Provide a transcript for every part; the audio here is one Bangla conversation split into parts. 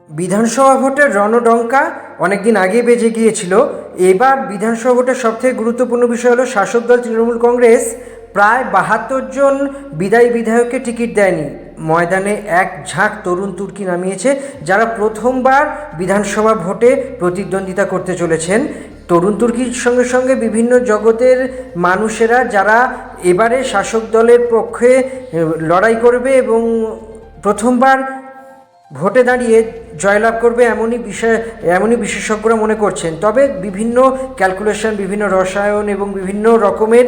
বিধানসভা ভোটের রণডঙ্কা অনেকদিন আগে বেজে গিয়েছিল। এবার বিধানসভা ভোটের সবথেকে গুরুত্বপূর্ণ বিষয় হলো শাসক দল তৃণমূল কংগ্রেস প্রায় ৭২ জন বিদায়ী বিধায়ককে টিকিট দেয়নি। ময়দানে এক ঝাঁক তরুণ তুর্কি নামিয়েছে, যারা প্রথমবার বিধানসভা ভোটে প্রতিদ্বন্দ্বিতা করতে চলেছেন। তরুণ তুর্কির সঙ্গে সঙ্গে বিভিন্ন জগতের মানুষেরা, যারা এবারে শাসক দলের পক্ষে লড়াই করবে এবং প্রথমবার ভোটে দাঁড়িয়ে জয়লাভ করবে এমনই বিশেষজ্ঞরা মনে করছেন। তবে বিভিন্ন ক্যালকুলেশন, বিভিন্ন রসায়ন এবং বিভিন্ন রকমের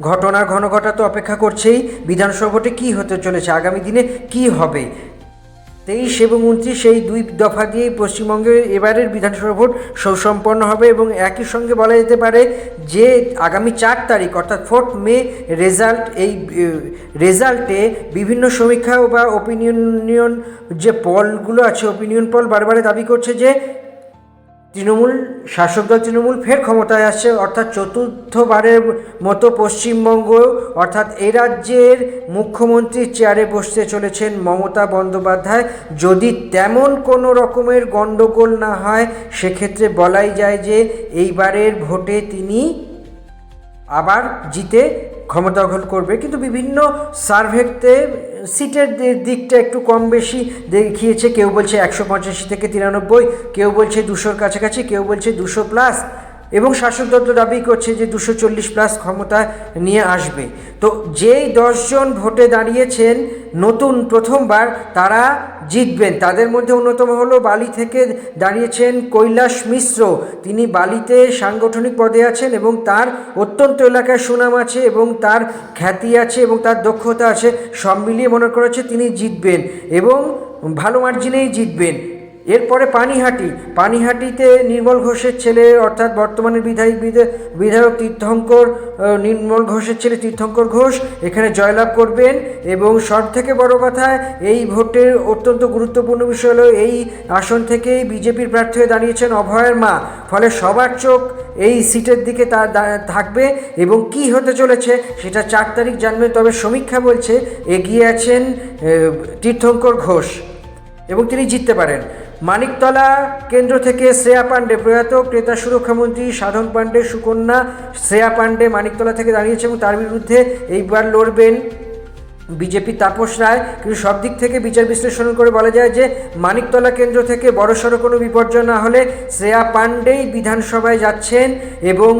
ঘটনার ঘনঘটা তো অপেক্ষা করছেই। বিধানসভা ভোটে কী হতে চলেছে, আগামী দিনে কি হবে, 23 এবং 29 এই দুই দফা দিয়েই পশ্চিমবঙ্গে এবারের বিধানসভা ভোট সুসম্পন্ন হবে। এবং একই সঙ্গে বলা যেতে পারে যে আগামী 4 তারিখ অর্থাৎ 4 মে রেজাল্টে বিভিন্ন সমীক্ষা বা ওপিনিয়ন যে পলগুলো আছে, ওপিনিয়ন পল বারবার দাবি করছে যে শাসক দল তৃণমূল ফের ক্ষমতায় আসছে, অর্থাৎ চতুর্থবারের মতো পশ্চিমবঙ্গ অর্থাৎ এই রাজ্যের মুখ্যমন্ত্রীর চেয়ারে বসতে চলেছেন মমতা বন্দ্যোপাধ্যায়। যদি তেমন কোনো রকমের গণ্ডগোল না হয়, সেক্ষেত্রে বলাই যায় যে এইবারের ভোটে তিনি আবার জিতে ক্ষমতা দখল করবে। কিন্তু বিভিন্ন সার্ভেতে সিটের দিকটা একটু কম বেশি দেখিয়েছে। কেউ বলছে 185 থেকে 93, কেউ বলছে 200-র কাছাকাছি, কেউ বলছে 200+, এবং শাসক দল দাবি করছে যে 240+ ক্ষমতা নিয়ে আসবে। তো যেই 10 জন ভোটে দাঁড়িয়েছেন নতুন প্রথমবার, তারা জিতবেন। তাদের মধ্যে অন্যতম হলো বালি থেকে দাঁড়িয়েছেন কৈলাস মিশ্র। তিনি বালিতে সাংগঠনিক পদে আছেন এবং তার অত্যন্ত এলাকায় সুনাম আছে এবং তার খ্যাতি আছে এবং তার দক্ষতা আছে। সব মিলিয়ে মনে করা হচ্ছে তিনি জিতবেন এবং ভালো মার্জিনেই জিতবেন। এরপরে পানিহাটিতে নির্মল ঘোষের ছেলে অর্থাৎ বর্তমানের বিধায়ক নির্মল ঘোষের ছেলে তীর্থঙ্কর ঘোষ এখানে জয়লাভ করবেন। এবং সব থেকে বড় কথা, এই ভোটের অত্যন্ত গুরুত্বপূর্ণ বিষয় হলো এই আসন থেকেই বিজেপির প্রার্থী হয়ে দাঁড়িয়েছেন অভয়ের মা। ফলে সবার চোখ এই সিটের দিকে থাকবে এবং কি হতে চলেছে সেটা 4 তারিখ জানবেন। তবে সমীক্ষা বলছে এগিয়ে আছেন তীর্থঙ্কর ঘোষ এবং তিনি জিততে পারেন। মানিকতলা কেন্দ্র থেকে শ্রেয়া পাণ্ডে, প্রয়াত ক্রেতা সুরক্ষামন্ত্রী সাধন পাণ্ডে সুকন্যা শ্রেয়া পাণ্ডে মানিকতলা থেকে দাঁড়িয়েছে এবং তার বিরুদ্ধে এইবার লড়বেন বিজেপি তাপস রায়। কিন্তু সব দিক থেকে বিচার বিশ্লেষণ করে বলা যায় যে মানিকতলা কেন্দ্র থেকে বড়সড় কোনো বিপর্যয় না হলে শ্রেয়া পাণ্ডেই বিধানসভায় যাচ্ছেন এবং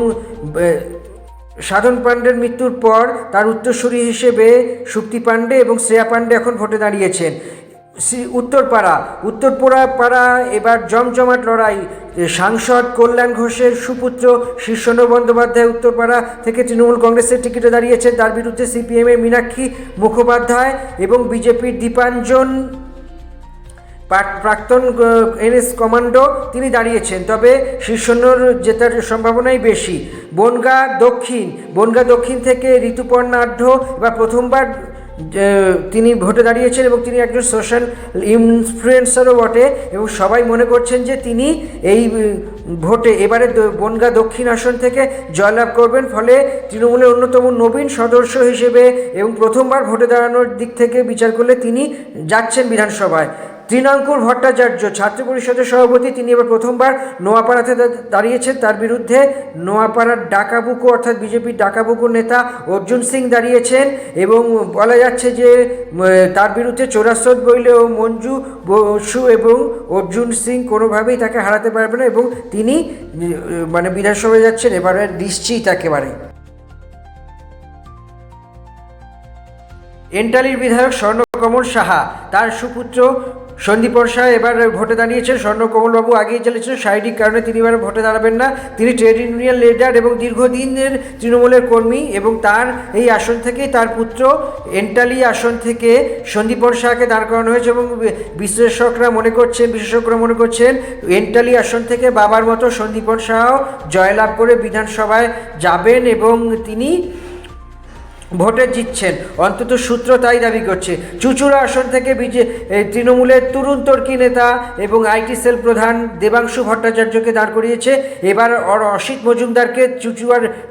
সাধন পাণ্ডের মৃত্যুর পর তার উত্তরসূরি হিসেবে সুপ্তি পাণ্ডে এবং শ্রেয়া পাণ্ডে এখন ভোটে দাঁড়িয়েছেন। উত্তরপাড়া এবার জমজমাট লড়াই। সাংসদ কল্যাণ ঘোষের সুপুত্র শীর্ষেন্দ্র বন্দ্যোপাধ্যায় উত্তরপাড়া থেকে তৃণমূল কংগ্রেসের টিকিটে দাঁড়িয়েছেন। তার বিরুদ্ধে সিপিএমের মীনাক্ষী মুখোপাধ্যায় এবং বিজেপির দীপাঞ্জন প্রাক্তন এনএস কমান্ডো তিনি দাঁড়িয়েছেন। তবে শীর্ষেন্দ্রর জেতার সম্ভাবনাই বেশি। বনগাঁ দক্ষিণ থেকে ঋতুপর্ণা আঢ্য বা প্রথমবার তিনি ভোটে দাঁড়িয়েছেন এবং তিনি একজন সোশ্যাল ইনফ্লুয়েন্সারও বটে এবং সবাই মনে করছেন যে তিনি এই ভোটে এবারে বনগাঁ দক্ষিণ আসন থেকে জয়লাভ করবেন। ফলে তৃণমূলের অন্যতম নবীন সদস্য হিসেবে এবং প্রথমবার ভোটে দাঁড়ানোর দিক থেকে বিচার করলে তিনি যাচ্ছেন বিধানসভায়। তৃণাঙ্কুর ভট্টাচার্য ছাত্র পরিষদের সভাপতি, তিনি এবার প্রথমবার নোয়াপাড়াতে দাঁড়িয়েছেন। তার বিরুদ্ধে নোয়াপাড়ার ডাকাবুকো অর্থাৎ বিজেপির ডাকাবুকো নেতা অর্জুন সিং দাঁড়িয়েছেন এবং বলা যাচ্ছে যে তার বিরুদ্ধে চোরাসদ বইলেও মঞ্জু বসু এবং অর্জুন সিং কোনোভাবেই তাকে হারাতে পারবে না এবং তিনি বিধানসভায় যাচ্ছেন এবারে নিশ্চিত একেবারে। এন্টালির বিধায়ক স্বর্ণকমল সাহা, তার সুপুত্র সন্দীপন সাহা এবার ভোটে দাঁড়িয়েছেন। স্বর্ণকমলবাবু আগেই চলেছেন, শারীরিক কারণে তিনি এবার ভোটে দাঁড়াবেন না। তিনি ট্রেড ইউনিয়ন লিডার এবং দীর্ঘদিনের তৃণমূলের কর্মী এবং তার এই আসন থেকেই তার পুত্র এন্টালি আসন থেকে সন্দীপন সাহাকে দাঁড় করানো হয়েছে এবং বিশেষজ্ঞরা মনে করছেন এন্টালি আসন থেকে বাবার মতো সন্দীপন সাহাও জয়লাভ করে বিধানসভায় যাবেন এবং তিনি ভোটে জিতছেন, অন্তত সূত্র তাই দাবি করছে। চুঁচুড়া আসন থেকে তৃণমূলের তরুণ তর্কি নেতা এবং আইটি সেল প্রধান দেবাংশু ভট্টাচার্যকে দাঁড় করিয়েছে। এবার অসিত মজুমদারকে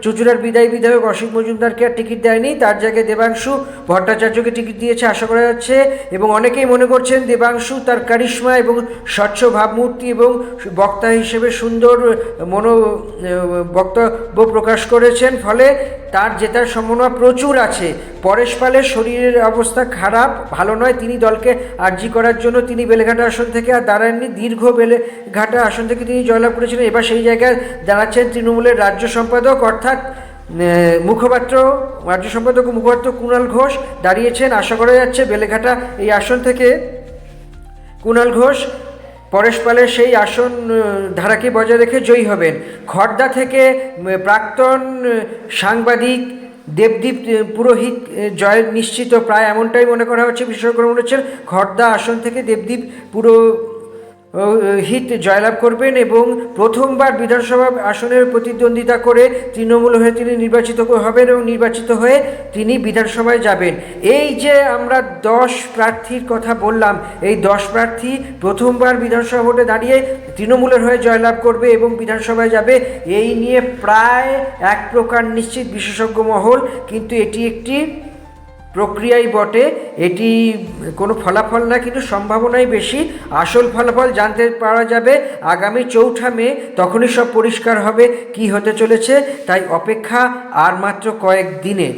চুঁচুড়ার বিদায়ী বিধায়ক অসিত মজুমদারকে আর টিকিট দেয়নি, তার জায়গায় দেবাংশু ভট্টাচার্যকে টিকিট দিয়েছে আশা করা যাচ্ছে। এবং অনেকেই মনে করছেন দেবাংশু তার কারিশমা এবং স্বচ্ছ ভাবমূর্তি এবং বক্তা হিসেবে সুন্দর বক্তব্য প্রকাশ করেছেন, ফলে তার জেতার সম্ভাবনা প্রচুর আছে। পরেশ পালের শরীরের অবস্থা খারাপ, ভালো নয়, তিনি দলকে আর্জি করার জন্য তিনি বেলেঘাটা আসন থেকে আর দাঁড়াননি, দীর্ঘ বেলেঘাটা আসন থেকে তিনি জয়লাভ করেছিলেন। এবার সেই জায়গায় দাঁড়াচ্ছেন তৃণমূলের রাজ্য সম্পাদক অর্থাৎ রাজ্য সম্পাদক ও মুখপাত্র কুণাল ঘোষ দাঁড়িয়েছেন। আশা করা যাচ্ছে বেলেঘাটা এই আসন থেকে কুণাল ঘোষ পরেশ পালের সেই আসন ধারাকে বজায় রেখে জয়ী হবেন। খড়দা থেকে প্রাক্তন সাংবাদিক দেবদীপ পুরোহিত জয় নিশ্চিত, প্রায় এমনটাই মনে করা হচ্ছে। বিশেষজ্ঞরা মনে হচ্ছেন খড়দা আসন থেকে দেবদীপ পুরোহিত জয়লাভ করবেন এবং প্রথমবার বিধানসভা আসনের প্রতিদ্বন্দ্বিতা করে তৃণমূল হয়ে তিনি নির্বাচিত হবেন এবং নির্বাচিত হয়ে তিনি বিধানসভায় যাবেন। এই যে আমরা 10 প্রার্থীর কথা বললাম, এই 10 প্রার্থী প্রথমবার বিধানসভা ভোটে দাঁড়িয়ে তৃণমূলের হয়ে জয়লাভ করবে এবং বিধানসভায় যাবে, এই নিয়ে প্রায় এক প্রকার নিশ্চিত বিশেষজ্ঞ মহল। কিন্তু এটি একটি প্রক্রিয়াই বটে, এটি কোনো ফলাফল না, কিন্তু সম্ভাবনাই বেশি। আসল ফলাফল জানতে পারা যাবে আগামী 4 মে, তখনই সব পরিষ্কার হবে কি হতে চলেছে। তাই অপেক্ষা আর মাত্র কয়েক দিনের।